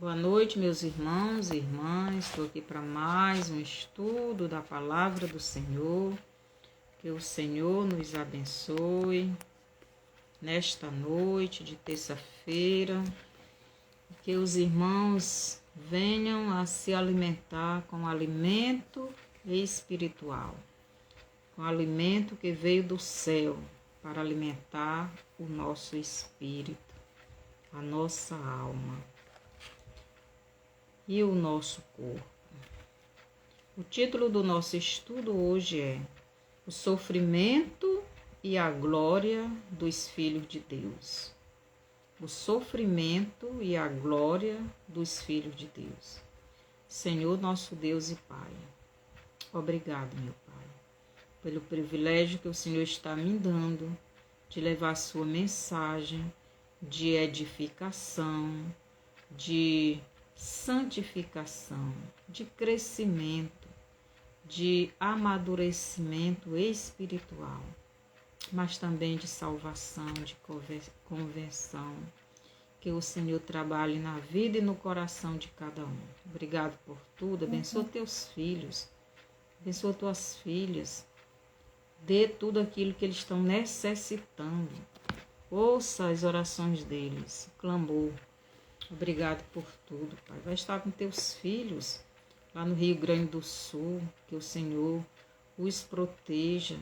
Boa noite, meus irmãos e irmãs. Estou aqui para mais um estudo da Palavra do Senhor. Que o Senhor nos abençoe nesta noite de terça-feira. Que os irmãos venham a se alimentar com alimento espiritual, com alimento que veio do céu para alimentar o nosso espírito, a nossa alma e o nosso corpo. O título do nosso estudo hoje é O Sofrimento e a Glória dos Filhos de Deus. O sofrimento e a glória dos filhos de Deus. Senhor, nosso Deus e Pai, obrigado, meu Pai, pelo privilégio que o Senhor está me dando de levar a sua mensagem de edificação, de santificação, de crescimento, de amadurecimento espiritual, mas também de salvação, de conversão. Que o Senhor trabalhe na vida e no coração de cada um. Obrigado por tudo. Abençoa teus filhos, abençoa tuas filhas. Dê tudo aquilo que eles estão necessitando. Ouça as orações deles, o clamor. Obrigado por tudo, Pai. Vai estar com teus filhos lá no Rio Grande do Sul. Que o Senhor os proteja,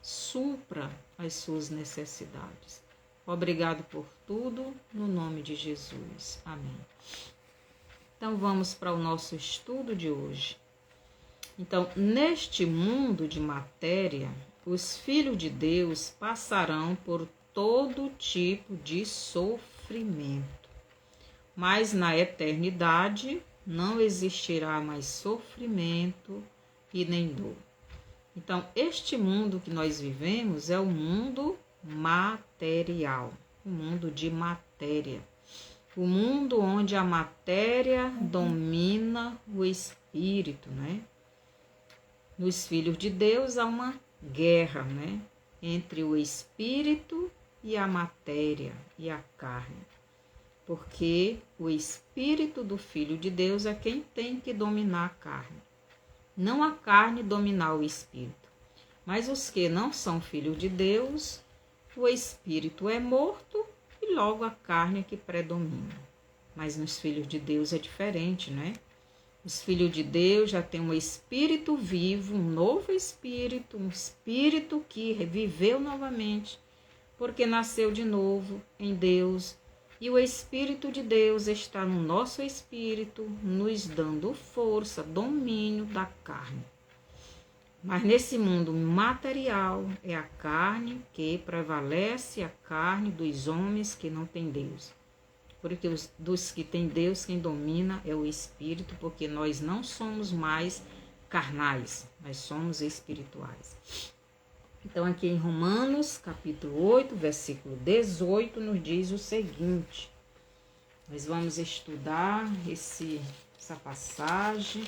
supra as suas necessidades. Obrigado por tudo, no nome de Jesus. Amém. Então, vamos para o nosso estudo de hoje. Então, neste mundo de matéria, os filhos de Deus passarão por todo tipo de sofrimento. Mas na eternidade não existirá mais sofrimento e nem dor. Então, este mundo que nós vivemos é o mundo material, o mundo de matéria. O mundo onde a matéria domina o espírito, né? Nos filhos de Deus há uma guerra, né? Entre o espírito e a matéria e a carne. Porque o espírito do Filho de Deus é quem tem que dominar a carne. Não a carne dominar o espírito. Mas os que não são filhos de Deus, o espírito é morto e logo a carne é que predomina. Mas nos filhos de Deus é diferente, né? Os filhos de Deus já têm um espírito vivo, um novo espírito, um espírito que viveu novamente, porque nasceu de novo em Deus. E o Espírito de Deus está no nosso espírito, nos dando força, domínio da carne. Mas nesse mundo material é a carne que prevalece, a carne dos homens que não têm Deus. Porque dos que têm Deus, quem domina é o Espírito, porque nós não somos mais carnais, nós somos espirituais. Então, aqui em Romanos, capítulo 8, versículo 18, nos diz o seguinte. Nós vamos estudar essa passagem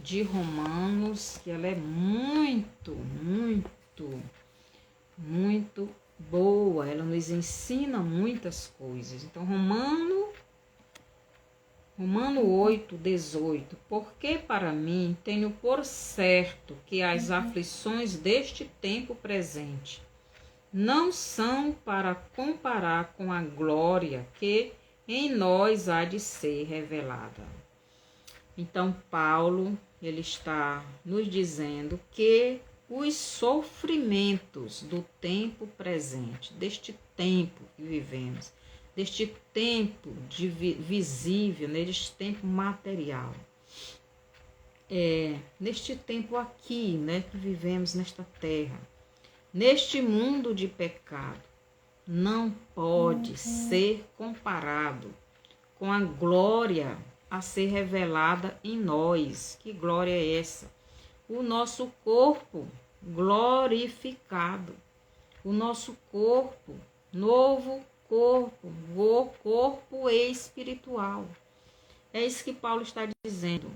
de Romanos, que ela é muito boa. Ela nos ensina muitas coisas. Então, Romano 8, 18. Porque para mim tenho por certo que as aflições deste tempo presente não são para comparar com a glória que em nós há de ser revelada. Então, Paulo, ele está nos dizendo que os sofrimentos do tempo presente, deste tempo que vivemos, deste tempo visível, neste tempo material, neste tempo aqui, né, que vivemos nesta terra, neste mundo de pecado, não pode ser comparado com a glória a ser revelada em nós. Que glória é essa? O nosso corpo glorificado, o nosso corpo, novo corpo, o corpo espiritual. É isso que Paulo está dizendo.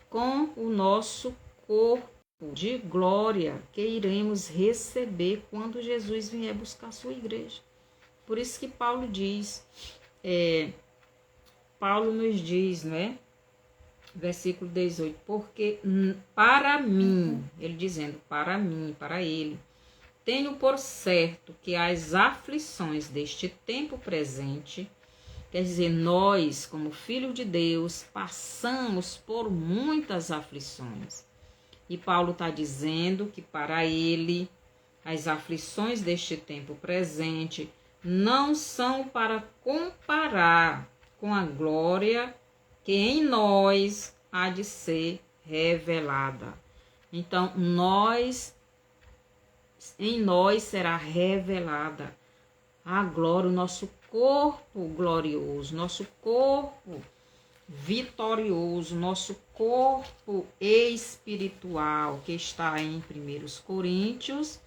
Com o nosso corpo de glória que iremos receber quando Jesus vier buscar a sua igreja. Por isso que Paulo diz, Paulo nos diz, né? Versículo 18, porque para mim, ele dizendo, para mim, para ele, tenho por certo que as aflições deste tempo presente, quer dizer, nós, como filhos de Deus, passamos por muitas aflições. E Paulo está dizendo que para ele, as aflições deste tempo presente não são para comparar com a glória que em nós há de ser revelada. Então, em nós será revelada a glória, o nosso corpo glorioso, nosso corpo vitorioso, nosso corpo espiritual, que está em 1 Coríntios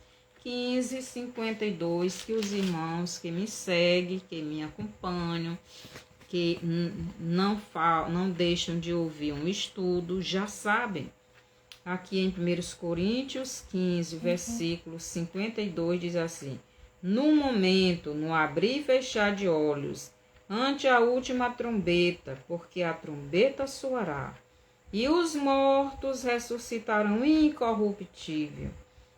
15, 52, que os irmãos que me seguem, que me acompanham, que não deixam de ouvir um estudo, já sabem. Aqui em 1 Coríntios 15, versículo 52, diz assim: no momento, no abrir e fechar de olhos, ante a última trombeta, porque a trombeta soará, e os mortos ressuscitarão incorruptível,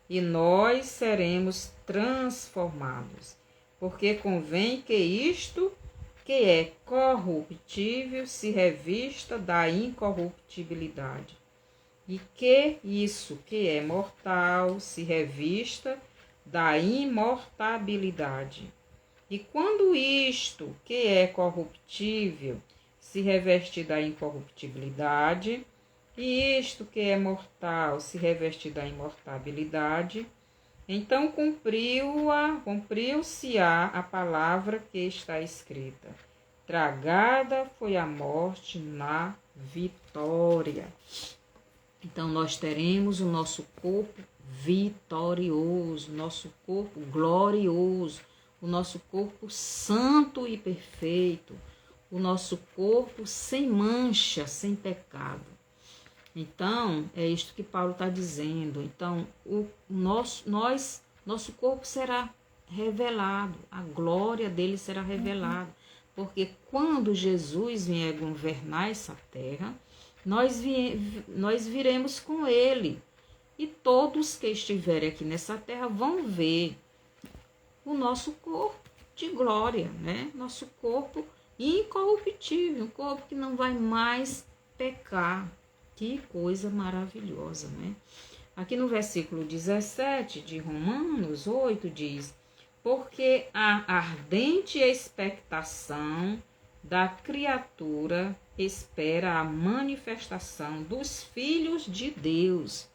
e nós seremos transformados, porque convém que isto que é corruptível se revista da incorruptibilidade, e que isso que é mortal se revista da imortabilidade. E quando isto que é corruptível se reveste da incorruptibilidade, e isto que é mortal se reveste da imortabilidade, então cumpriu-se-á a palavra que está escrita: tragada foi a morte na vitória. Então nós teremos o nosso corpo vitorioso, nosso corpo glorioso, o nosso corpo santo e perfeito, o nosso corpo sem mancha, sem pecado. Então, é isto que Paulo está dizendo. Então, nosso corpo será revelado, a glória dele será revelada. Porque quando Jesus vier governar essa terra, nós viremos com ele. E todos que estiverem aqui nessa terra vão ver o nosso corpo de glória, né? Nosso corpo incorruptível, um corpo que não vai mais pecar. Que coisa maravilhosa, né? Aqui no versículo 17 de Romanos 8 diz: porque a ardente expectação da criatura espera a manifestação dos filhos de Deus.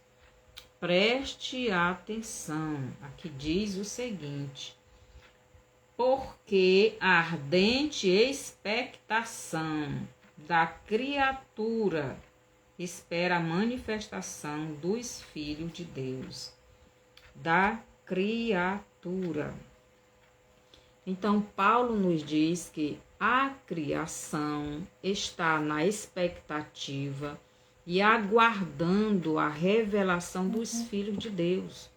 Preste atenção, aqui diz o seguinte: porque a ardente expectação da criatura espera a manifestação dos filhos de Deus, da criatura. Então, Paulo nos diz que a criação está na expectativa e aguardando a revelação dos filhos de Deus.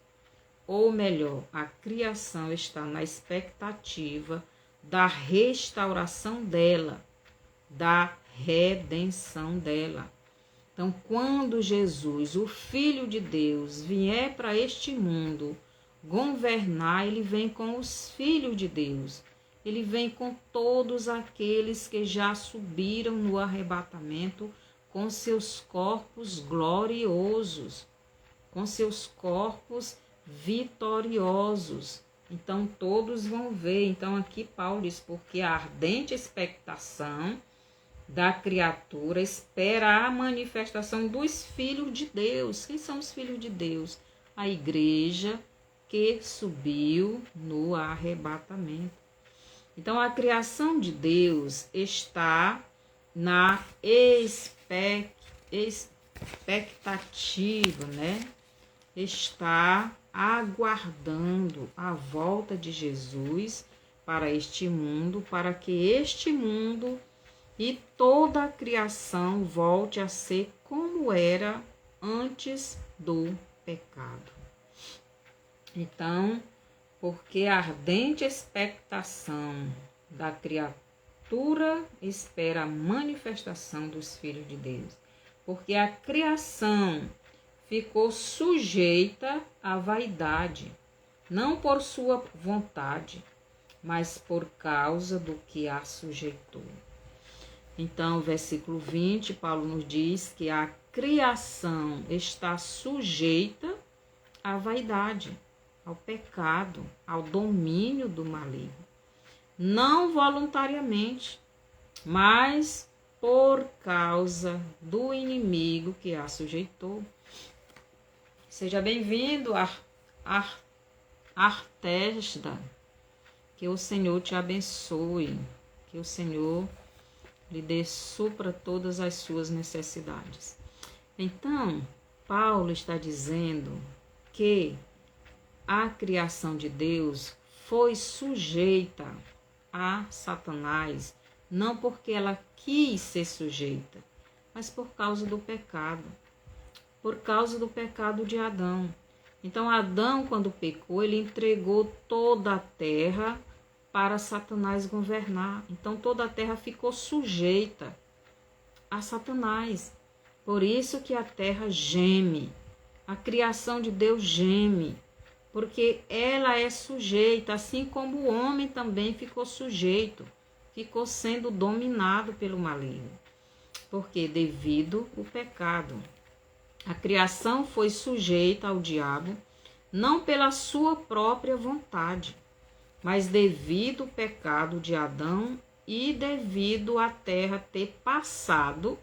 Ou melhor, a criação está na expectativa da restauração dela, da redenção dela. Então, quando Jesus, o Filho de Deus, vier para este mundo governar, ele vem com os filhos de Deus. Ele vem com todos aqueles que já subiram no arrebatamento com seus corpos gloriosos, com seus corpos vitoriosos. Então, todos vão ver. Então, aqui Paulo diz, porque a ardente expectação da criatura espera a manifestação dos filhos de Deus. Quem são os filhos de Deus? A igreja que subiu no arrebatamento. Então, a criação de Deus está na expectativa, né? Está aguardando a volta de Jesus para este mundo, para que este mundo e toda a criação volte a ser como era antes do pecado. Então, porque a ardente expectação da criatura criatura espera a manifestação dos filhos de Deus, porque a criação ficou sujeita à vaidade, não por sua vontade, mas por causa do que a sujeitou. Então, versículo 20, Paulo nos diz que a criação está sujeita à vaidade, ao pecado, ao domínio do maligno. Não voluntariamente, mas por causa do inimigo que a sujeitou. Seja bem-vindo, Artesda. Que o Senhor te abençoe, que o Senhor lhe dê supra todas as suas necessidades. Então, Paulo está dizendo que a criação de Deus foi sujeita a Satanás, não porque ela quis ser sujeita, mas por causa do pecado. Por causa do pecado de Adão. Então, Adão, quando pecou, ele entregou toda a terra para Satanás governar. Então, toda a terra ficou sujeita a Satanás. Por isso que a terra geme. A criação de Deus geme. Porque ela é sujeita, assim como o homem também ficou sujeito. Ficou sendo dominado pelo maligno. Porque devido ao pecado. A criação foi sujeita ao diabo, não pela sua própria vontade, mas devido ao pecado de Adão e devido à terra ter passado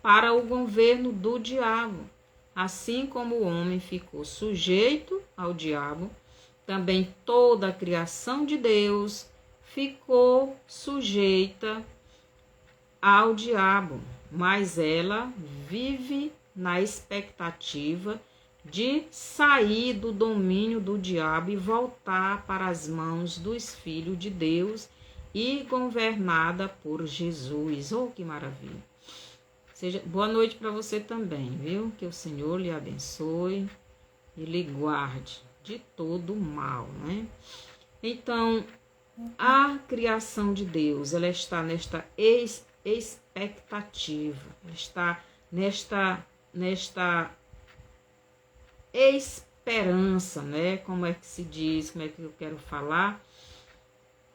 para o governo do diabo. Assim como o homem ficou sujeito ao diabo, também toda a criação de Deus ficou sujeita ao diabo, mas ela vive na expectativa de sair do domínio do diabo e voltar para as mãos dos filhos de Deus e governada por Jesus. Oh, que maravilha! Boa noite para você também, viu? Que o Senhor lhe abençoe e lhe guarde de todo o mal, né? Então, a criação de Deus, ela está nesta expectativa, ela está nesta esperança, né? Como é que se diz, como é que eu quero falar?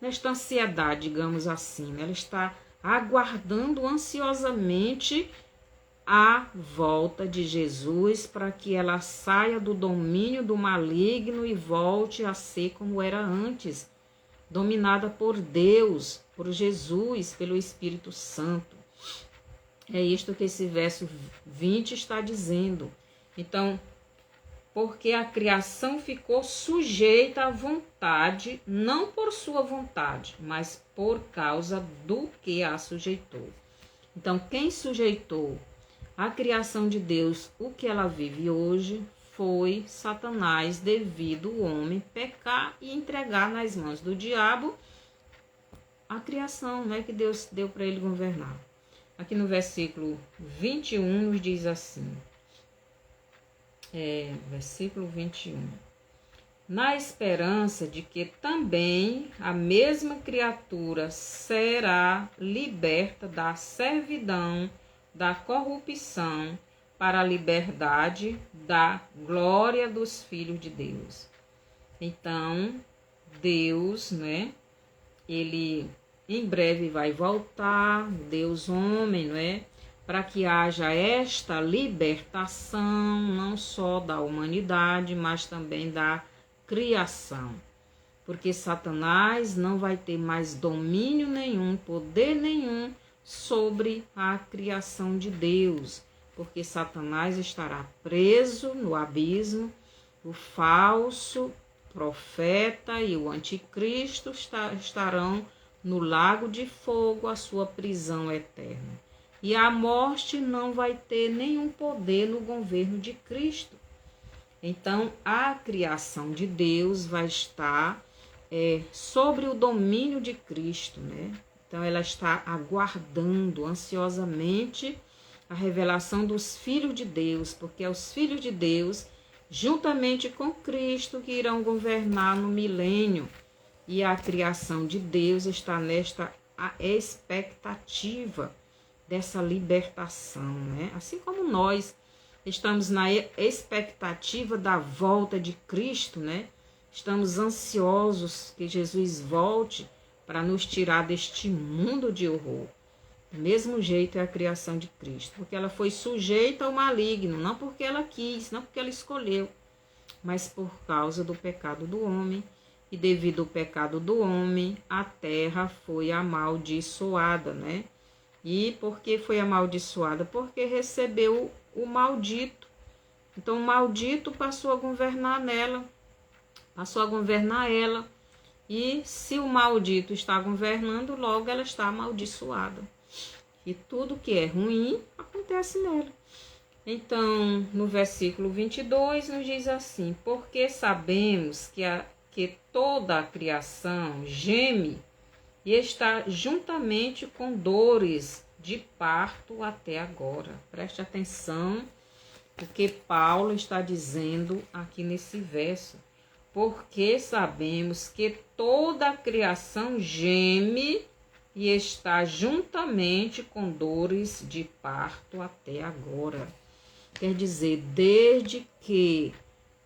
Nesta ansiedade, digamos assim, né? Ela está aguardando ansiosamente a volta de Jesus para que ela saia do domínio do maligno e volte a ser como era antes, dominada por Deus, por Jesus, pelo Espírito Santo. É isto que esse verso 20 está dizendo. Então, porque a criação ficou sujeita à vontade, não por sua vontade, mas por causa do que a sujeitou. Então, quem sujeitou a criação de Deus, o que ela vive hoje, foi Satanás, devido ao homem pecar e entregar nas mãos do diabo a criação, né, que Deus deu para ele governar. Aqui no versículo 21 nos diz assim, versículo 21. Na esperança de que também a mesma criatura será liberta da servidão, da corrupção, para a liberdade da glória dos filhos de Deus. Então, Deus, né, ele em breve vai voltar, Deus homem, não é? Para que haja esta libertação, não só da humanidade, mas também da criação. Porque Satanás não vai ter mais domínio nenhum, poder nenhum sobre a criação de Deus. Porque Satanás estará preso no abismo, o falso profeta e o anticristo estarão no lago de fogo, a sua prisão eterna. E a morte não vai ter nenhum poder no governo de Cristo. Então, a criação de Deus vai estar sobre o domínio de Cristo, né? Então, ela está aguardando ansiosamente a revelação dos filhos de Deus, porque é os filhos de Deus, juntamente com Cristo, que irão governar no milênio. E a criação de Deus está nesta a expectativa dessa libertação, né? Assim como nós estamos na expectativa da volta de Cristo, né? Estamos ansiosos que Jesus volte para nos tirar deste mundo de horror. Do mesmo jeito é a criação de Cristo, porque ela foi sujeita ao maligno, não porque ela quis, não porque ela escolheu, mas por causa do pecado do homem. E devido ao pecado do homem, a terra foi amaldiçoada, né? E por que foi amaldiçoada? Porque recebeu o maldito. Então o maldito passou a governar nela, passou a governar ela. E se o maldito está governando, logo ela está amaldiçoada. E tudo que é ruim acontece nela. Então, no versículo 22, nos diz assim: porque sabemos que toda a criação geme e está juntamente com dores de parto até agora. Preste atenção o que Paulo está dizendo aqui nesse verso. Porque sabemos que toda a criação geme e está juntamente com dores de parto até agora. Quer dizer, desde que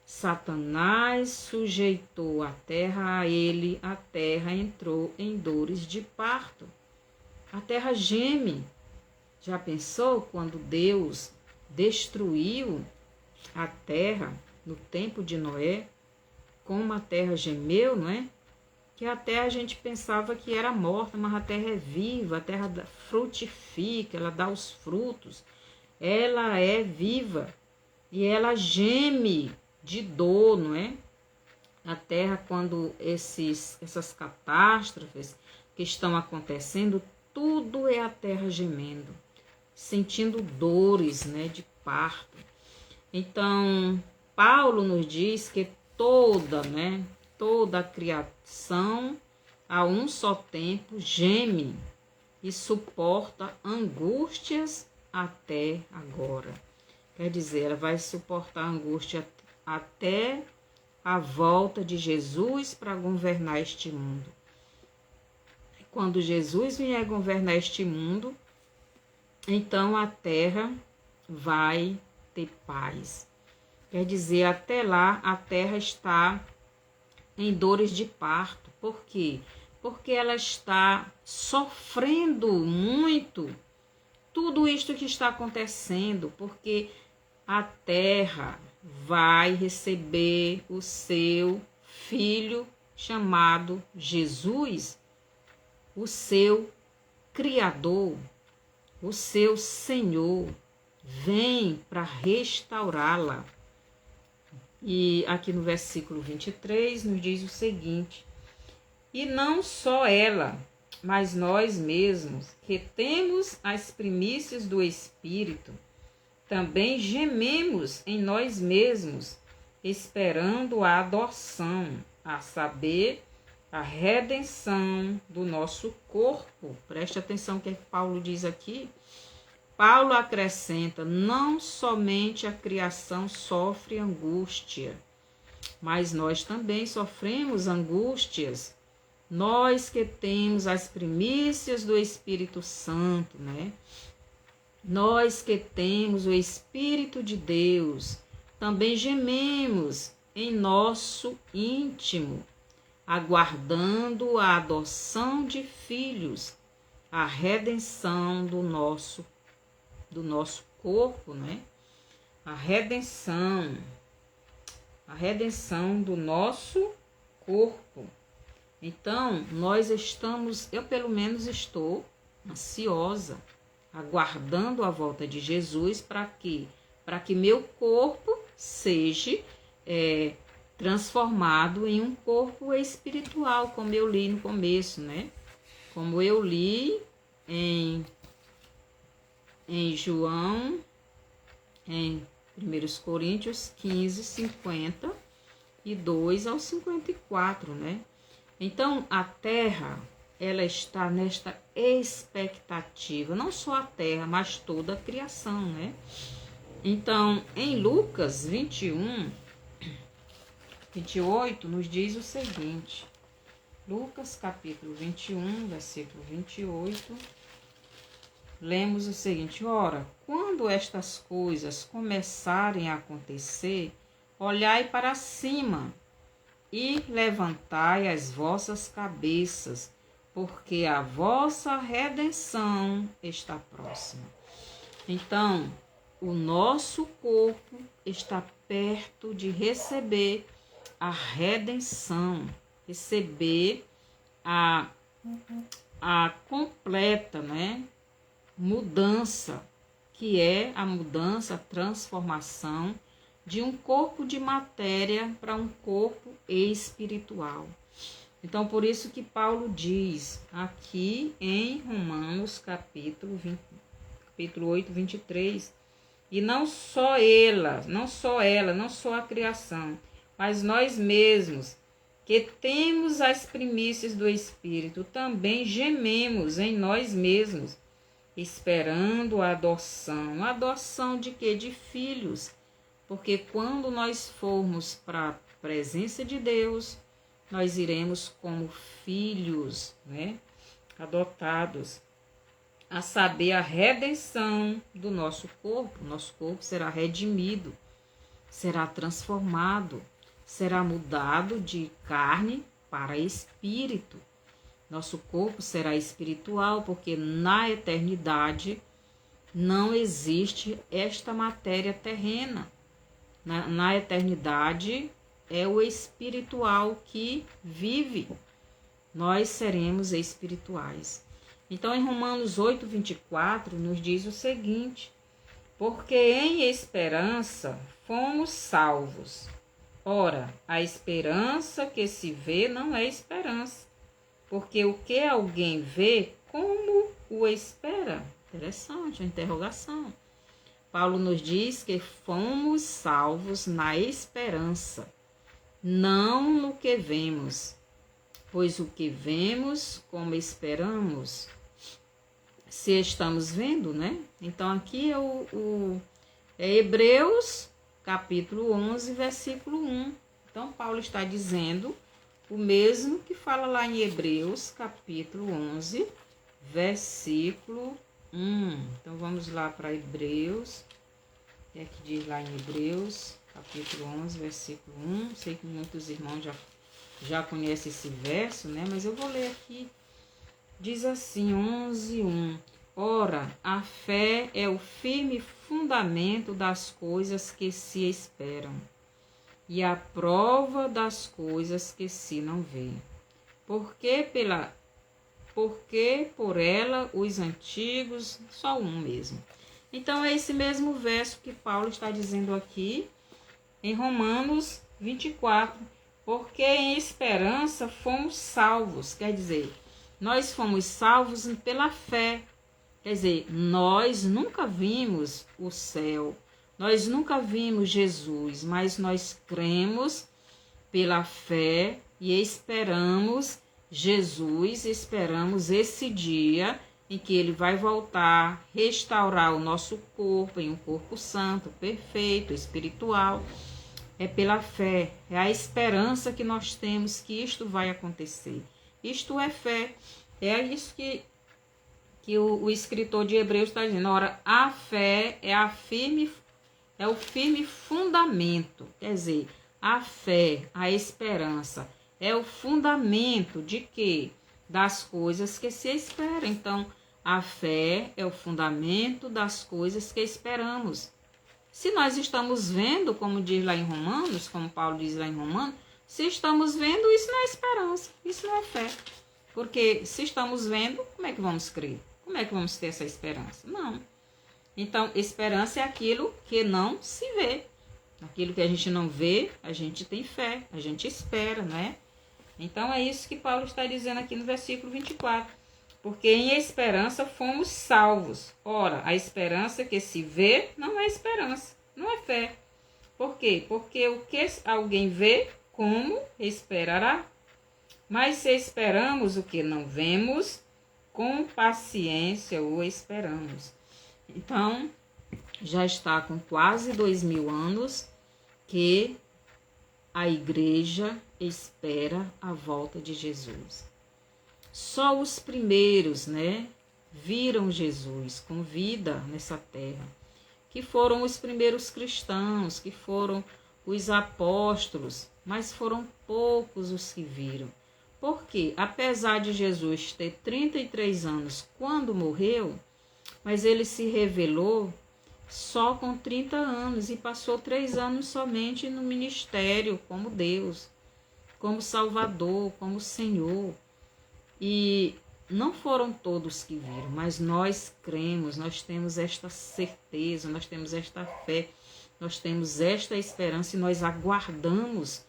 Satanás sujeitou a terra a ele, a terra entrou em dores de parto. A terra geme. Já pensou quando Deus destruiu a terra no tempo de Noé? Como a terra gemeu, não é? Que a terra a gente pensava que era morta, mas a terra é viva, a terra frutifica, ela dá os frutos, ela é viva e ela geme de dor, não é? A terra, quando essas catástrofes que estão acontecendo, tudo é a terra gemendo, sentindo dores, né, de parto. Então, Paulo nos diz que toda a criação a um só tempo geme e suporta angústias até agora. Quer dizer, ela vai suportar angústia até a volta de Jesus para governar este mundo. Quando Jesus vier governar este mundo, então a terra vai ter paz. Quer dizer, até lá a terra está em dores de parto. Por quê? Porque ela está sofrendo muito tudo isto que está acontecendo, porque a terra vai receber o seu filho chamado Jesus, o seu Criador, o seu Senhor, vem para restaurá-la. E aqui no versículo 23 nos diz o seguinte: e não só ela, mas nós mesmos, que temos as primícias do Espírito, também gememos em nós mesmos, esperando a adoção, a saber, a redenção do nosso corpo. Preste atenção o que Paulo diz aqui. Paulo acrescenta: não somente a criação sofre angústia, mas nós também sofremos angústias. Nós que temos as primícias do Espírito Santo, né? Nós que temos o Espírito de Deus, também gememos em nosso íntimo, aguardando a adoção de filhos, a redenção do nosso corpo, né? A redenção do nosso corpo. Então, eu pelo menos estou ansiosa, aguardando a volta de Jesus para que meu corpo seja transformado em um corpo espiritual, como eu li no começo, né? Como eu li em João, em 1 Coríntios 15, 52 ao 54, né? Então, a terra, ela está nesta expectativa, não só a terra, mas toda a criação, né? Então, em Lucas 21, 28, nos diz o seguinte: Lucas capítulo 21, versículo 28. Lemos o seguinte: ora, quando estas coisas começarem a acontecer, olhai para cima e levantai as vossas cabeças, porque a vossa redenção está próxima. Então, o nosso corpo está perto de receber a redenção, receber a completa, mudança, que é a mudança, a transformação de um corpo de matéria para um corpo espiritual. Então, por isso que Paulo diz aqui em Romanos capítulo 8, 23, e não só a criação, mas nós mesmos, que temos as primícias do Espírito, também gememos em nós mesmos, esperando a adoção. A adoção de quê? De filhos. Porque quando nós formos para a presença de Deus, nós iremos como filhos, adotados, a saber, a redenção do nosso corpo. Nosso corpo será redimido, será transformado, será mudado de carne para espírito. Nosso corpo será espiritual, porque na eternidade não existe esta matéria terrena. Na eternidade é o espiritual que vive. Nós seremos espirituais. Então, em Romanos 8, 24, nos diz o seguinte: porque em esperança fomos salvos. Ora, a esperança que se vê não é esperança, porque o que alguém vê, como o espera? Interessante, a interrogação. Paulo nos diz que fomos salvos na esperança, não no que vemos. Pois o que vemos, como esperamos, se estamos vendo, Então aqui é Hebreus capítulo 11, versículo 1. Então Paulo está dizendo o mesmo que fala lá em Hebreus capítulo 11, versículo 1. Então vamos lá para Hebreus. É que diz lá em Hebreus capítulo 11, versículo 1. Sei que muitos irmãos já conhecem esse verso, mas eu vou ler aqui. Diz assim, 11, 1. Ora, a fé é o firme fundamento das coisas que se esperam e a prova das coisas que se não vêem. Porque por ela os antigos, só um mesmo. Então é esse mesmo verso que Paulo está dizendo aqui em Romanos 24. Porque em esperança fomos salvos. Quer dizer, nós fomos salvos pela fé. Quer dizer, nós nunca vimos o céu, nós nunca vimos Jesus, mas nós cremos pela fé e esperamos Jesus, esperamos esse dia em que ele vai voltar, restaurar o nosso corpo em um corpo santo, perfeito, espiritual. É pela fé, é a esperança que nós temos que isto vai acontecer. Isto é fé, é isso que o escritor de Hebreus está dizendo. Ora, a fé é o firme fundamento. Quer dizer, a fé, a esperança, é o fundamento de quê? Das coisas que se esperam. Então, a fé é o fundamento das coisas que esperamos. Se nós estamos vendo, como diz lá em Romanos, como Paulo diz lá em Romanos, se estamos vendo, isso não é esperança, isso não é fé. Porque se estamos vendo, como é que vamos crer? Como é que vamos ter essa esperança? Não. Então, esperança é aquilo que não se vê. Aquilo que a gente não vê, a gente tem fé, a gente espera, Então, é isso que Paulo está dizendo aqui no versículo 24. Porque em esperança fomos salvos. Ora, a esperança que se vê não é esperança, não é fé. Por quê? Porque o que alguém vê, como esperará? Mas se esperamos o que não vemos, com paciência o esperamos. Então, já está com quase 2000 anos que a igreja espera a volta de Jesus. Só os primeiros, viram Jesus com vida nessa terra, que foram os primeiros cristãos, que foram os apóstolos, mas foram poucos os que viram. Porque, apesar de Jesus ter 33 anos quando morreu, mas ele se revelou só com 30 anos e passou 3 anos somente no ministério como Deus, como Salvador, como Senhor. E não foram todos que viram, mas nós cremos, nós temos esta certeza, nós temos esta fé, nós temos esta esperança e nós aguardamos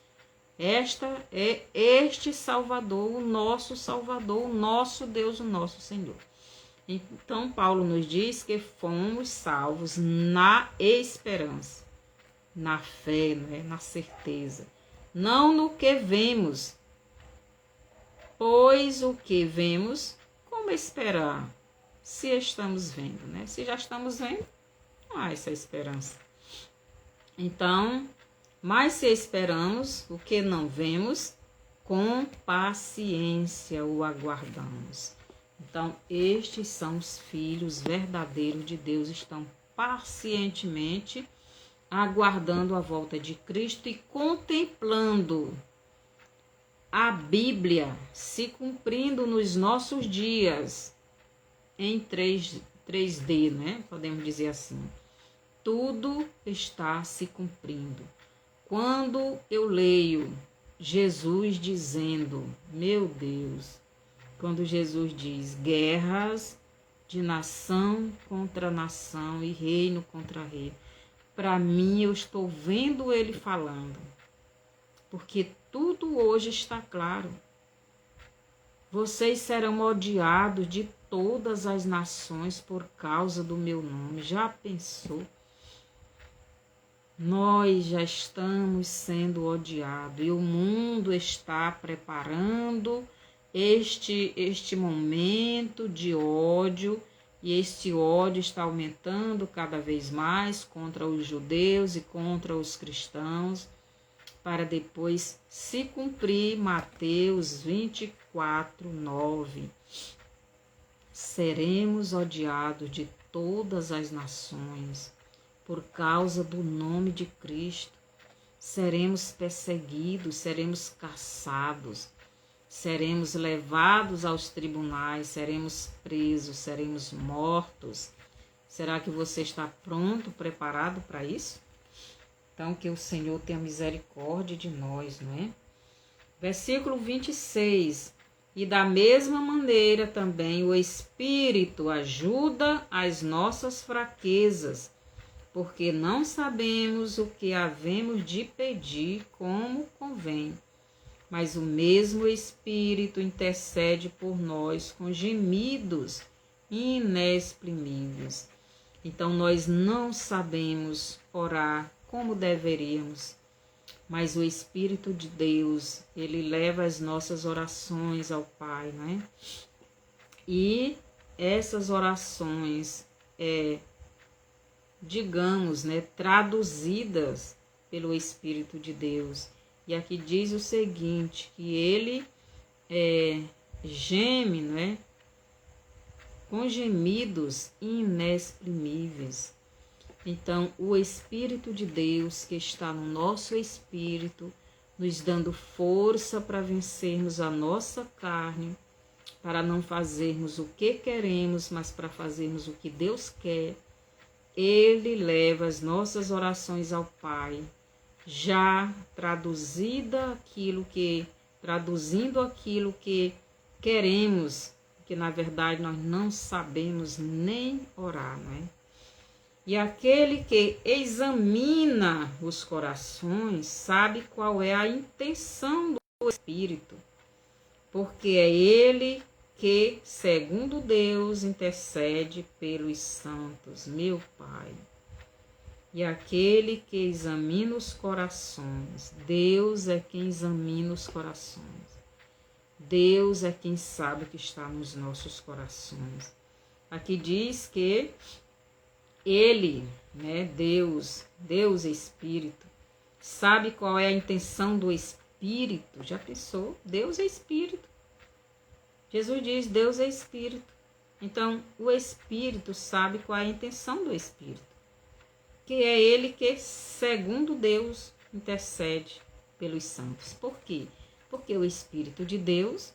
este Salvador, o nosso Deus, o nosso Senhor. Então, Paulo nos diz que fomos salvos na esperança, na fé, na certeza, não no que vemos, pois o que vemos, como esperar se estamos vendo, Se já estamos vendo, não há essa esperança. Então, mas se esperamos o que não vemos, com paciência o aguardamos. Então, estes são os filhos verdadeiros de Deus, estão pacientemente aguardando a volta de Cristo e contemplando a Bíblia se cumprindo nos nossos dias em 3D, Podemos dizer assim. Tudo está se cumprindo. Quando eu leio Jesus dizendo, meu Deus, quando Jesus diz guerras de nação contra nação e reino contra reino, para mim eu estou vendo ele falando, porque tudo hoje está claro. Vocês serão odiados de todas as nações por causa do meu nome. Já pensou? Nós já estamos sendo odiados e o mundo está preparando este momento de ódio, e este ódio está aumentando cada vez mais contra os judeus e contra os cristãos, para depois se cumprir Mateus 24, 9. Seremos odiados de todas as nações por causa do nome de Cristo. Seremos perseguidos, seremos caçados, seremos levados aos tribunais, seremos presos, seremos mortos. Será que você está pronto, preparado para isso? Então, que o Senhor tenha misericórdia de nós, Versículo 26. E da mesma maneira também o Espírito ajuda as nossas fraquezas, porque não sabemos o que havemos de pedir como convém. Mas o mesmo Espírito intercede por nós com gemidos inexprimíveis. Então, nós não sabemos orar como deveríamos, mas o Espírito de Deus, ele leva as nossas orações ao Pai, E essas orações, traduzidas pelo Espírito de Deus. E aqui diz o seguinte, que ele geme, com gemidos inexprimíveis. Então, o Espírito de Deus que está no nosso espírito, nos dando força para vencermos a nossa carne, para não fazermos o que queremos, mas para fazermos o que Deus quer. Ele leva as nossas orações ao Pai, já traduzindo aquilo que queremos, que na verdade nós não sabemos nem orar, E aquele que examina os corações sabe qual é a intenção do Espírito, porque é ele que, segundo Deus, intercede pelos santos, meu Pai. E aquele que examina os corações, Deus é quem examina os corações. Deus é quem sabe o que está nos nossos corações. Aqui diz que ele, Deus Espírito, sabe qual é a intenção espírito. Já pensou? Deus é espírito. Jesus diz, Deus é espírito. Então, o espírito sabe qual é a intenção do espírito. Que é ele que, segundo Deus, intercede pelos santos. Por quê? Porque o Espírito de Deus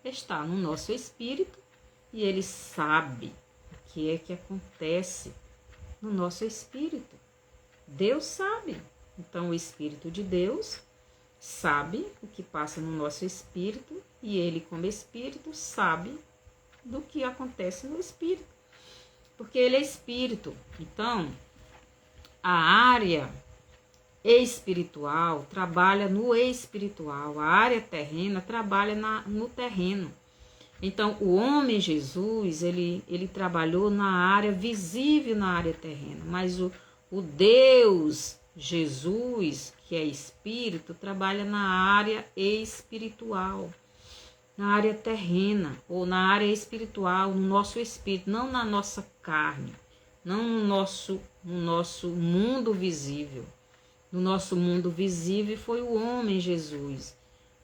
está no nosso espírito e ele sabe o que é que acontece no nosso espírito. Deus sabe. Então, o Espírito de Deus sabe o que passa no nosso espírito e ele, como espírito, sabe do que acontece no espírito. Porque ele é espírito. Então, a área espiritual trabalha no espiritual, a área terrena trabalha no terreno. Então, o homem Jesus, ele trabalhou na área visível, na área terrena, mas o Deus Jesus, que é espírito, trabalha na área espiritual, na área terrena, ou na área espiritual, no nosso espírito, não na nossa carne, não no nosso mundo visível. No nosso mundo visível foi o homem Jesus.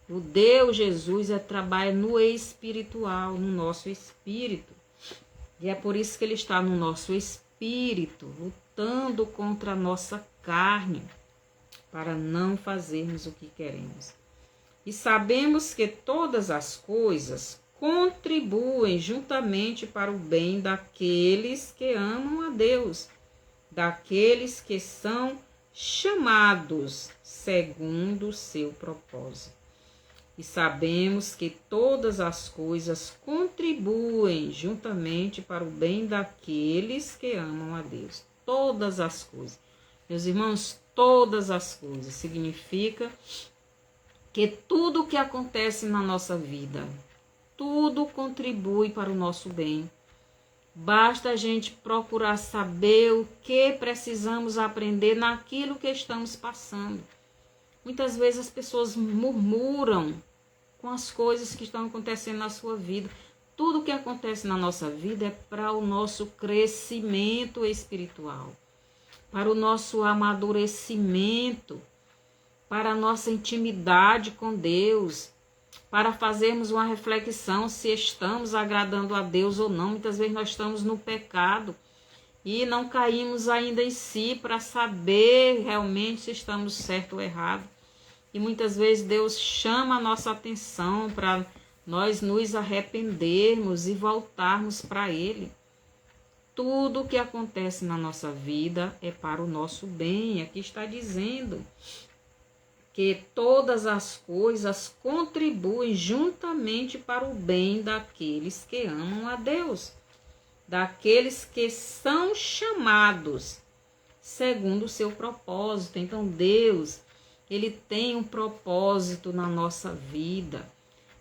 O Deus Jesus trabalha no espiritual, no nosso espírito. E é por isso que ele está no nosso espírito, lutando contra a nossa carne, para não fazermos o que queremos. E sabemos que todas as coisas contribuem juntamente para o bem daqueles que amam a Deus, daqueles que são chamados segundo o seu propósito. E sabemos que todas as coisas contribuem juntamente para o bem daqueles que amam a Deus. Todas as coisas. Meus irmãos, todas as coisas significa que tudo o que acontece na nossa vida, tudo contribui para o nosso bem. Basta a gente procurar saber o que precisamos aprender naquilo que estamos passando. Muitas vezes as pessoas murmuram com as coisas que estão acontecendo na sua vida. Tudo que acontece na nossa vida é para o nosso crescimento espiritual, para o nosso amadurecimento, para a nossa intimidade com Deus, para fazermos uma reflexão se estamos agradando a Deus ou não. Muitas vezes nós estamos no pecado e não caímos ainda em si para saber realmente se estamos certo ou errado. E muitas vezes Deus chama a nossa atenção para nós nos arrependermos e voltarmos para Ele. Tudo o que acontece na nossa vida é para o nosso bem. Aqui está dizendo que todas as coisas contribuem juntamente para o bem daqueles que amam a Deus, daqueles que são chamados segundo o seu propósito. Então Deus, ele tem um propósito na nossa vida,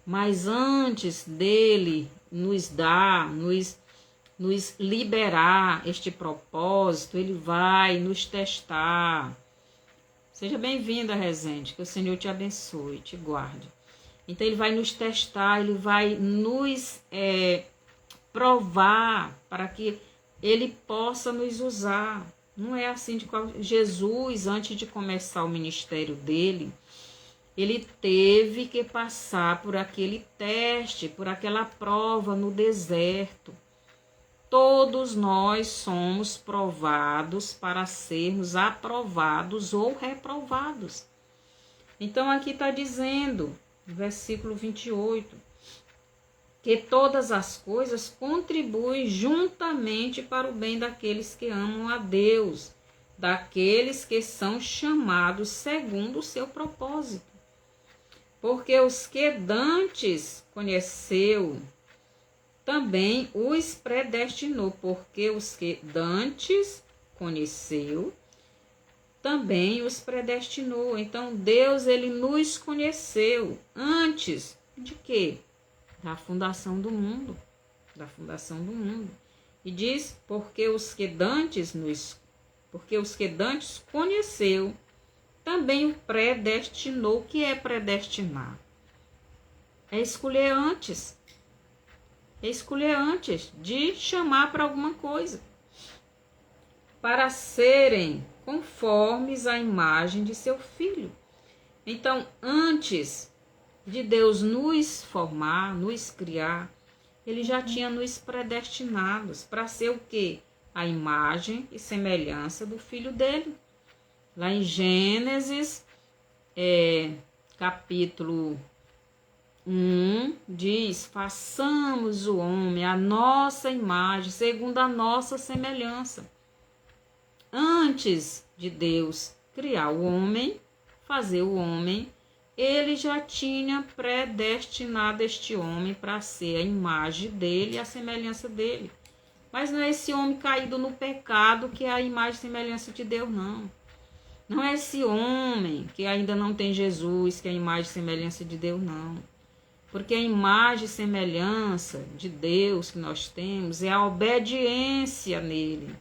mas antes dele nos dar, nos liberar este propósito, ele vai nos testar. Seja bem-vinda, Rezende, que o Senhor te abençoe, te guarde. Então, ele vai nos testar, ele vai nos provar para que ele possa nos usar. Não é assim de qual Jesus, antes de começar o ministério dele, ele teve que passar por aquele teste, por aquela prova no deserto. Todos nós somos provados para sermos aprovados ou reprovados. Então aqui está dizendo, versículo 28, que todas as coisas contribuem juntamente para o bem daqueles que amam a Deus, daqueles que são chamados segundo o seu propósito. Porque os que dantes conheceu, também os predestinou, porque os que dantes conheceu, também os predestinou. Então, Deus, ele nos conheceu antes de quê? Da fundação do mundo. Da fundação do mundo. E diz, porque os que dantes conheceu, também o predestinou. O que é predestinar? É escolher antes. É escolher antes de chamar para alguma coisa, para serem conformes à imagem de seu filho. Então, antes de Deus nos formar, nos criar, Ele já tinha nos predestinados para ser o quê? A imagem e semelhança do Filho dele. Lá em Gênesis, capítulo 1, diz: façamos o homem a nossa imagem, segundo a nossa semelhança. Antes de Deus criar o homem, fazer o homem, Ele já tinha predestinado este homem para ser a imagem dele e a semelhança dele. Mas não é esse homem caído no pecado que é a imagem e semelhança de Deus, não. Não é esse homem que ainda não tem Jesus, que é a imagem e semelhança de Deus, não. Porque a imagem e semelhança de Deus que nós temos é a obediência nele.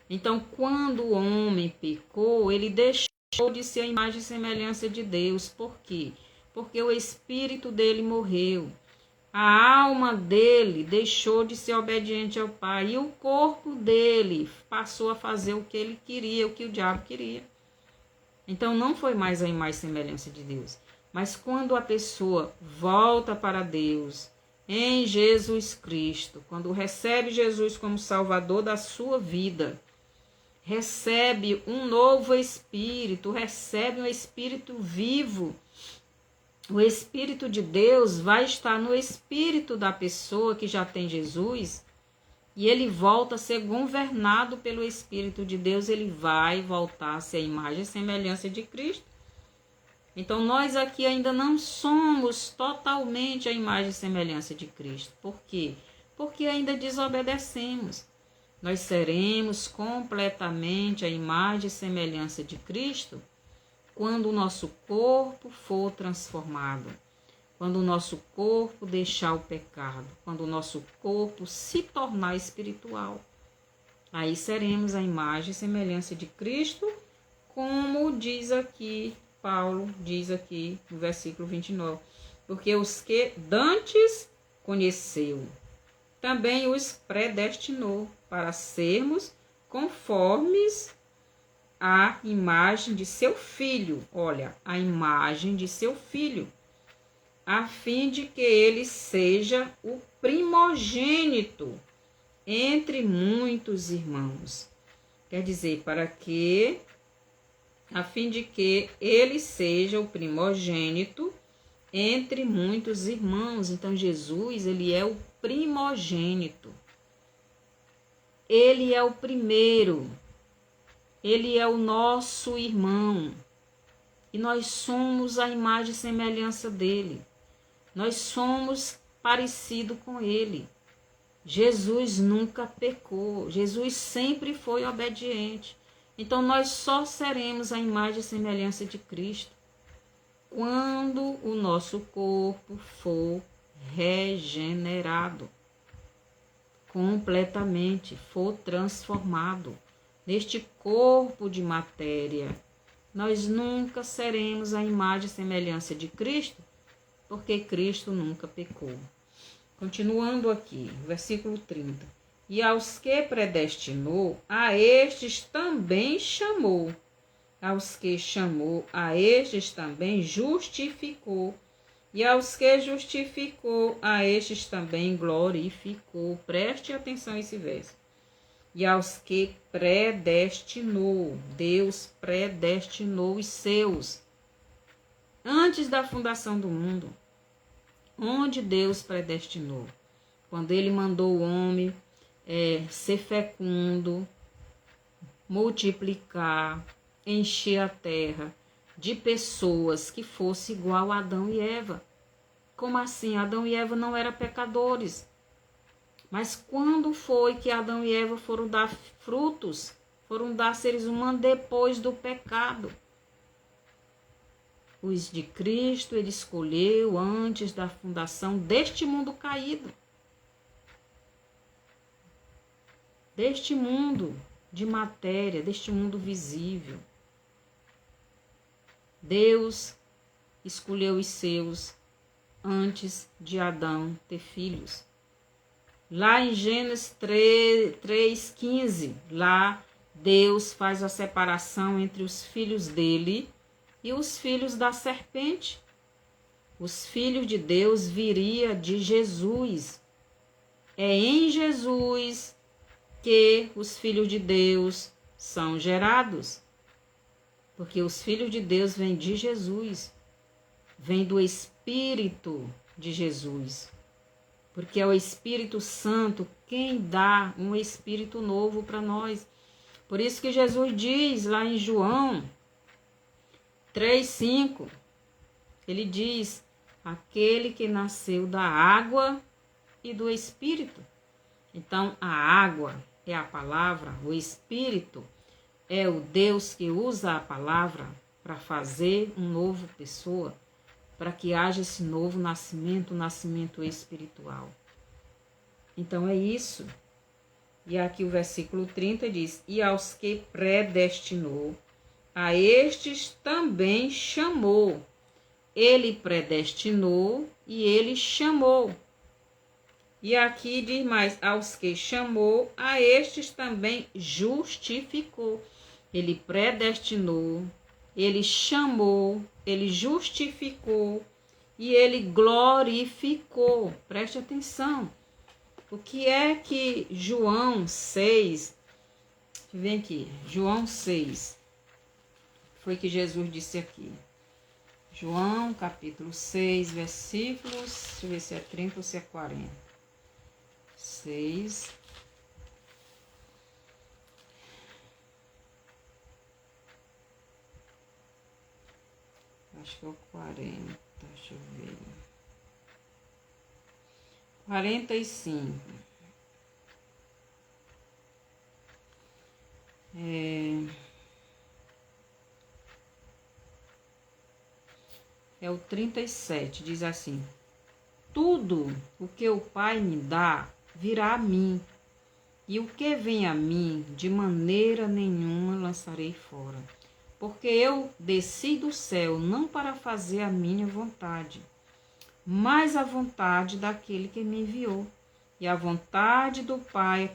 Então, quando o homem pecou, ele deixou de ser a imagem e semelhança de Deus. Por quê? Porque o espírito dele morreu. A alma dele deixou de ser obediente ao Pai. E o corpo dele passou a fazer o que ele queria, o que o diabo queria. Então, não foi mais a imagem e semelhança de Deus. Mas quando a pessoa volta para Deus, em Jesus Cristo, quando recebe Jesus como Salvador da sua vida, recebe um novo espírito, recebe um espírito vivo. O Espírito de Deus vai estar no espírito da pessoa que já tem Jesus e ele volta a ser governado pelo Espírito de Deus, ele vai voltar a ser a imagem e semelhança de Cristo. Então nós aqui ainda não somos totalmente a imagem e semelhança de Cristo. Por quê? Porque ainda desobedecemos. Nós seremos completamente a imagem e semelhança de Cristo quando o nosso corpo for transformado, quando o nosso corpo deixar o pecado, quando o nosso corpo se tornar espiritual. Aí seremos a imagem e semelhança de Cristo, como diz aqui, Paulo diz aqui no versículo 29. Porque os que dantes conheceu, também os predestinou para sermos conformes à imagem de seu filho. Olha, a imagem de seu filho, a fim de que ele seja o primogênito entre muitos irmãos. Quer dizer, a fim de que ele seja o primogênito entre muitos irmãos. Então, Jesus, ele é o primogênito. Ele é o primeiro. Ele é o nosso irmão. E nós somos a imagem e semelhança dele. Nós somos parecidos com ele. Jesus nunca pecou. Jesus sempre foi obediente. Então, nós só seremos a imagem e semelhança de Cristo quando o nosso corpo for regenerado, completamente, for transformado. Neste corpo de matéria, nós nunca seremos a imagem e semelhança de Cristo, porque Cristo nunca pecou. Continuando aqui, versículo 30. E aos que predestinou, a estes também chamou. Aos que chamou, a estes também justificou. E aos que justificou, a estes também glorificou. Preste atenção a esse verso. E aos que predestinou, Deus predestinou os seus. Antes da fundação do mundo, onde Deus predestinou? Quando ele mandou o homem ser fecundo, multiplicar, encher a terra de pessoas que fosse igual a Adão e Eva. Como assim? Adão e Eva não eram pecadores. Mas quando foi que Adão e Eva foram dar frutos, foram dar seres humanos depois do pecado? Os de Cristo ele escolheu antes da fundação deste mundo caído. Deste mundo de matéria, deste mundo visível. Deus escolheu os seus antes de Adão ter filhos. Lá em Gênesis 3:15, lá Deus faz a separação entre os filhos dele E os filhos da serpente? Os filhos de Deus viria de Jesus. É em Jesus que os filhos de Deus são gerados. Porque os filhos de Deus vêm de Jesus. Vêm do Espírito de Jesus. Porque é o Espírito Santo quem dá um Espírito novo para nós. Por isso que Jesus diz lá em João 3,5, ele diz, aquele que nasceu da água e do Espírito. Então, a água é a palavra, o Espírito é o Deus que usa a palavra para fazer um novo pessoa, para que haja esse novo nascimento, nascimento espiritual. Então, é isso. E aqui o versículo 30 diz, e aos que predestinou, a estes também chamou. Ele predestinou e ele chamou. E aqui diz mais, aos que chamou, a estes também justificou. Ele predestinou, ele chamou, ele justificou e ele glorificou. Preste atenção. O que é que João 6, vem aqui, João 6, foi que Jesus disse aqui. João, capítulo 6, versículos, deixa eu ver se é 30 ou se é 40. 6. Acho que é o 40, deixa eu ver. 45. É o 37, diz assim, tudo o que o Pai me dá virá a mim, e o que vem a mim, de maneira nenhuma lançarei fora. Porque eu desci do céu não para fazer a minha vontade, mas a vontade daquele que me enviou. E a vontade do Pai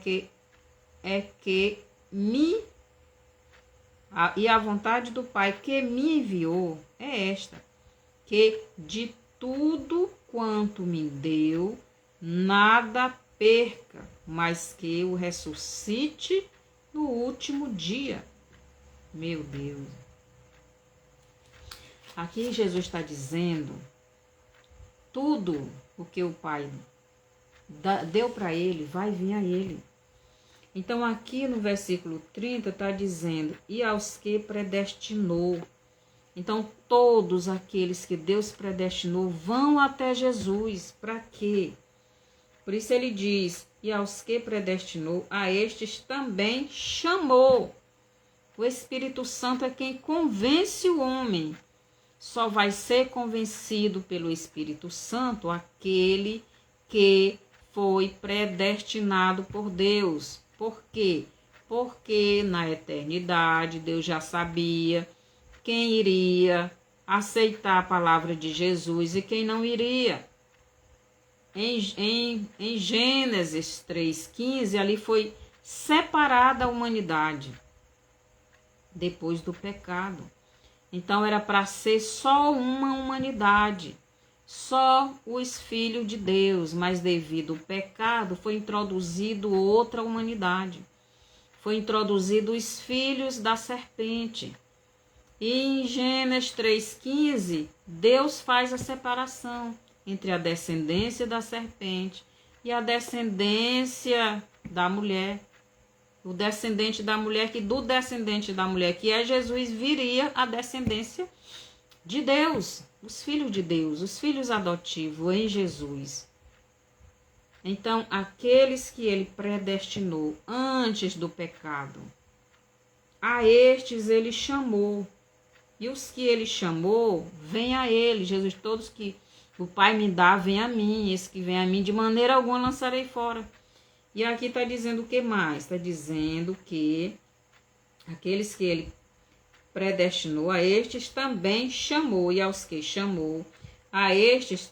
a vontade do Pai que me enviou é esta, que de tudo quanto me deu, nada perca, mas que o ressuscite no último dia. Meu Deus. Aqui Jesus está dizendo, tudo o que o Pai deu para ele, vai vir a ele. Então aqui no versículo 30 está dizendo, e aos que predestinou. Então, todos aqueles que Deus predestinou vão até Jesus. Para quê? Por isso ele diz, e aos que predestinou, a estes também chamou. O Espírito Santo é quem convence o homem. Só vai ser convencido pelo Espírito Santo aquele que foi predestinado por Deus. Por quê? Porque na eternidade Deus já sabia quem iria aceitar a palavra de Jesus e quem não iria. Em Gênesis 3,15, ali foi separada a humanidade depois do pecado. Então era para ser só uma humanidade, só os filhos de Deus, mas devido ao pecado foi introduzido outra humanidade. Foi introduzido os filhos da serpente. E em Gênesis 3,15, Deus faz a separação entre a descendência da serpente e a descendência da mulher. O descendente da mulher, que do descendente da mulher, que é Jesus, viria a descendência de Deus, os filhos de Deus, os filhos adotivos em Jesus. Então, aqueles que ele predestinou antes do pecado, a estes ele chamou. E os que ele chamou, vem a ele. Jesus, todos que o Pai me dá, vem a mim. Esse que vem a mim, de maneira alguma lançarei fora. E aqui está dizendo o que mais? Está dizendo que aqueles que ele predestinou, a estes também chamou. E aos que chamou, a estes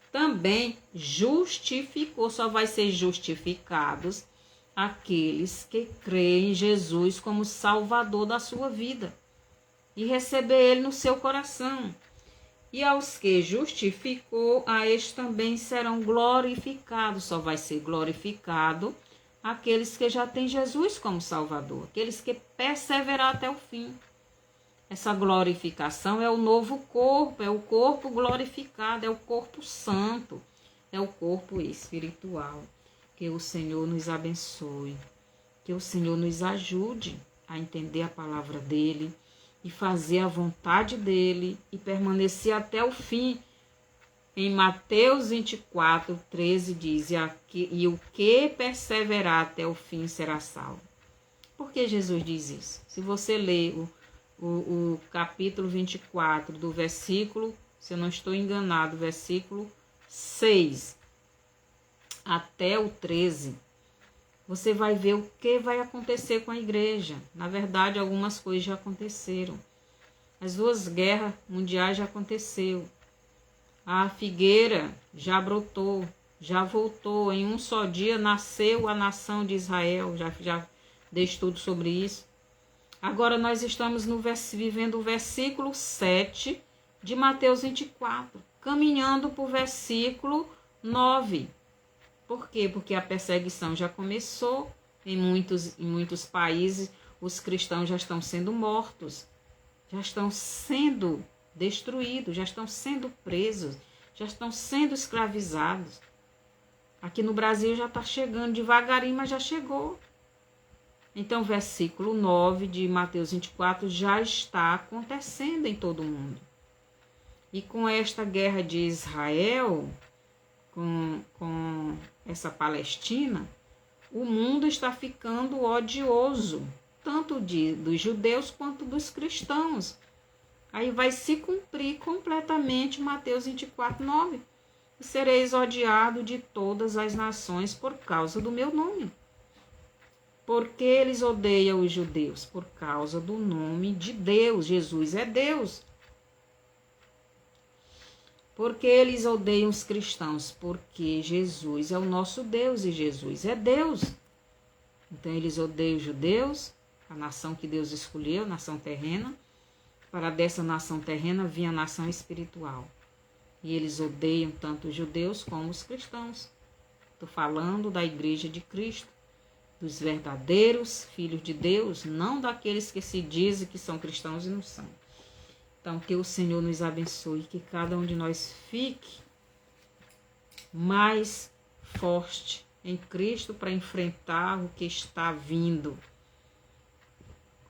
também justificou. Só vai ser justificados aqueles que creem em Jesus como Salvador da sua vida. e receber ele no seu coração. E aos que justificou, a estes também serão glorificados. Só vai ser glorificado aqueles que já têm Jesus como Salvador, aqueles que perseverar até o fim. Essa glorificação é o novo corpo, é o corpo glorificado, é o corpo santo, é o corpo espiritual. Que o Senhor nos abençoe, que o Senhor nos ajude a entender a palavra dele e fazer a vontade dele e permanecer até o fim. Em Mateus 24, 13 diz, e o que perseverar até o fim será salvo. Por que Jesus diz isso? Se você ler o capítulo 24 do versículo, se eu não estou enganado, versículo 6 até o 13, você vai ver o que vai acontecer com a igreja. Na verdade, algumas coisas já aconteceram. As 2 guerras mundiais já aconteceu. A figueira já brotou, já voltou. Em um só dia nasceu a nação de Israel. Já dei estudo sobre isso. Agora nós estamos vivendo o versículo 7 de Mateus 24, caminhando para o versículo 9. Por quê? Porque a perseguição já começou. Em muitos países, os cristãos já estão sendo mortos, já estão sendo destruídos, já estão sendo presos, já estão sendo escravizados. Aqui no Brasil já está chegando devagarinho, mas já chegou. Então, o versículo 9 de Mateus 24 já está acontecendo em todo o mundo. E com esta guerra de Israel, com essa Palestina, o mundo está ficando odioso, tanto dos judeus quanto dos cristãos. Aí vai se cumprir completamente Mateus 24, 9. E sereis odiado de todas as nações por causa do meu nome. Porque eles odeiam os judeus? Por causa do nome de Deus. Jesus é Deus. Porque eles odeiam os cristãos? Porque Jesus é o nosso Deus e Jesus é Deus. Então eles odeiam os judeus, a nação que Deus escolheu, nação terrena. Para dessa nação terrena vinha a nação espiritual. E eles odeiam tanto os judeus como os cristãos. Estou falando da igreja de Cristo, dos verdadeiros filhos de Deus, não daqueles que se dizem que são cristãos e não são. Então, que o Senhor nos abençoe, que cada um de nós fique mais forte em Cristo para enfrentar o que está vindo.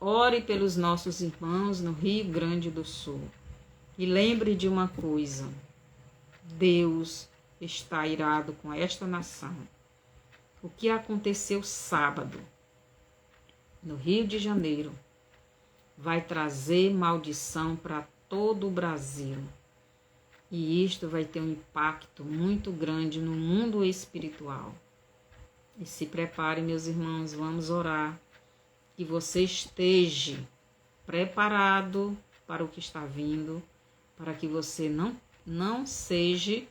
Ore pelos nossos irmãos no Rio Grande do Sul. E lembre de uma coisa: Deus está irado com esta nação. O que aconteceu sábado, no Rio de Janeiro, vai trazer maldição para todo o Brasil. E isto vai ter um impacto muito grande no mundo espiritual. E se prepare, meus irmãos, vamos orar. Que você esteja preparado para o que está vindo, para que você não seja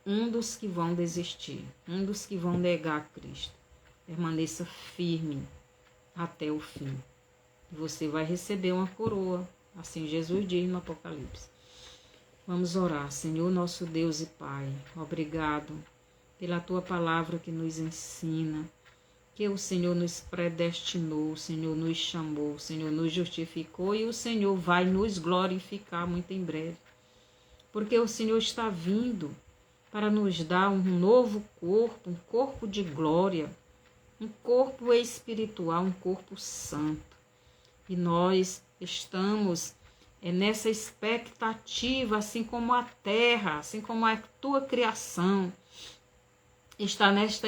um dos que vão desistir, um dos que vão negar Cristo. Permaneça firme até o fim. Você vai receber uma coroa, assim Jesus diz no Apocalipse. Vamos orar. Senhor, nosso Deus e Pai, obrigado pela Tua palavra que nos ensina, que o Senhor nos predestinou, o Senhor nos chamou, o Senhor nos justificou e o Senhor vai nos glorificar muito em breve. Porque o Senhor está vindo para nos dar um novo corpo, um corpo de glória, um corpo espiritual, um corpo santo. E nós estamos nessa expectativa, assim como a terra, assim como a Tua criação, está nesta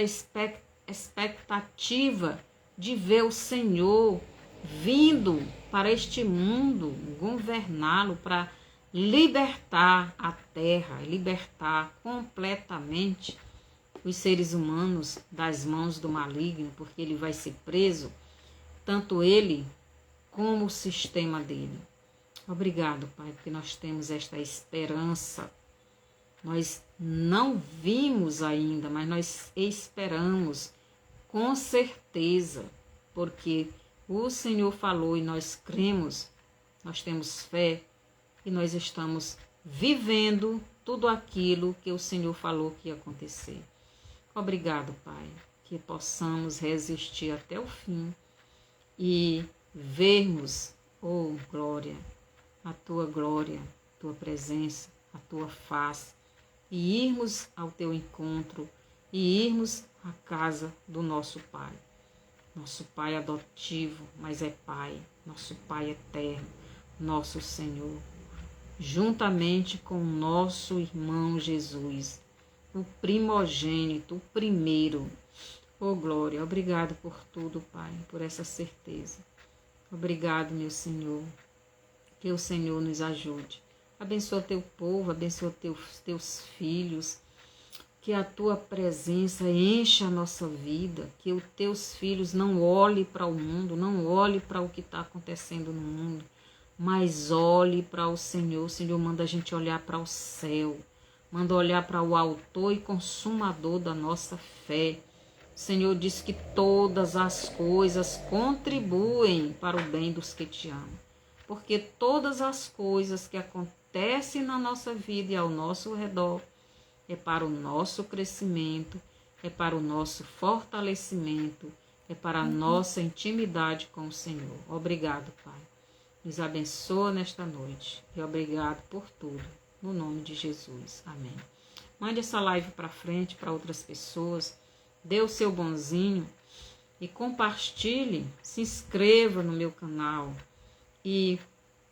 expectativa de ver o Senhor vindo para este mundo, governá-lo, para libertar a terra, libertar completamente os seres humanos das mãos do maligno, porque ele vai ser preso, tanto ele como o sistema dele. Obrigado, Pai, porque nós temos esta esperança. Nós não vimos ainda, mas nós esperamos com certeza, porque o Senhor falou e nós cremos, nós temos fé e nós estamos vivendo tudo aquilo que o Senhor falou que ia acontecer. Obrigado, Pai, que possamos resistir até o fim e vermos, oh glória, a Tua presença, a Tua face, e irmos ao Teu encontro, e irmos à casa do nosso Pai. Nosso Pai adotivo, mas é Pai, nosso Pai eterno, nosso Senhor, juntamente com o nosso irmão Jesus, o primogênito, o primeiro. Oh glória, obrigado por tudo, Pai, por essa certeza. Obrigado, meu Senhor, que o Senhor nos ajude. Abençoa teu povo, abençoa teus filhos, que a tua presença encha a nossa vida, que os teus filhos não olhem para o mundo, não olhem para o que está acontecendo no mundo, mas olhe para o Senhor. O Senhor manda a gente olhar para o céu, manda olhar para o autor e consumador da nossa fé. O Senhor diz que todas as coisas contribuem para o bem dos que te amam, porque todas as coisas que acontecem na nossa vida e ao nosso redor é para o nosso crescimento, é para o nosso fortalecimento, é para a nossa intimidade com o Senhor. Obrigado, Pai. Nos abençoa nesta noite e obrigado por tudo. No nome de Jesus. Amém. Mande essa live para frente para outras pessoas. Dê o seu bonzinho e compartilhe. Se inscreva no meu canal e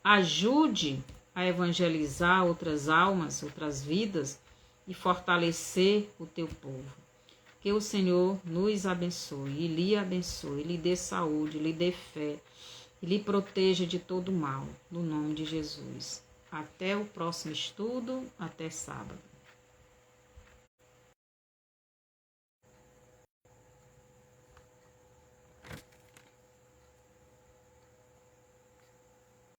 ajude a evangelizar outras almas, outras vidas e fortalecer o teu povo. Que o Senhor nos abençoe e lhe dê saúde, lhe dê fé e lhe proteja de todo mal, no nome de Jesus. Até o próximo estudo, até sábado.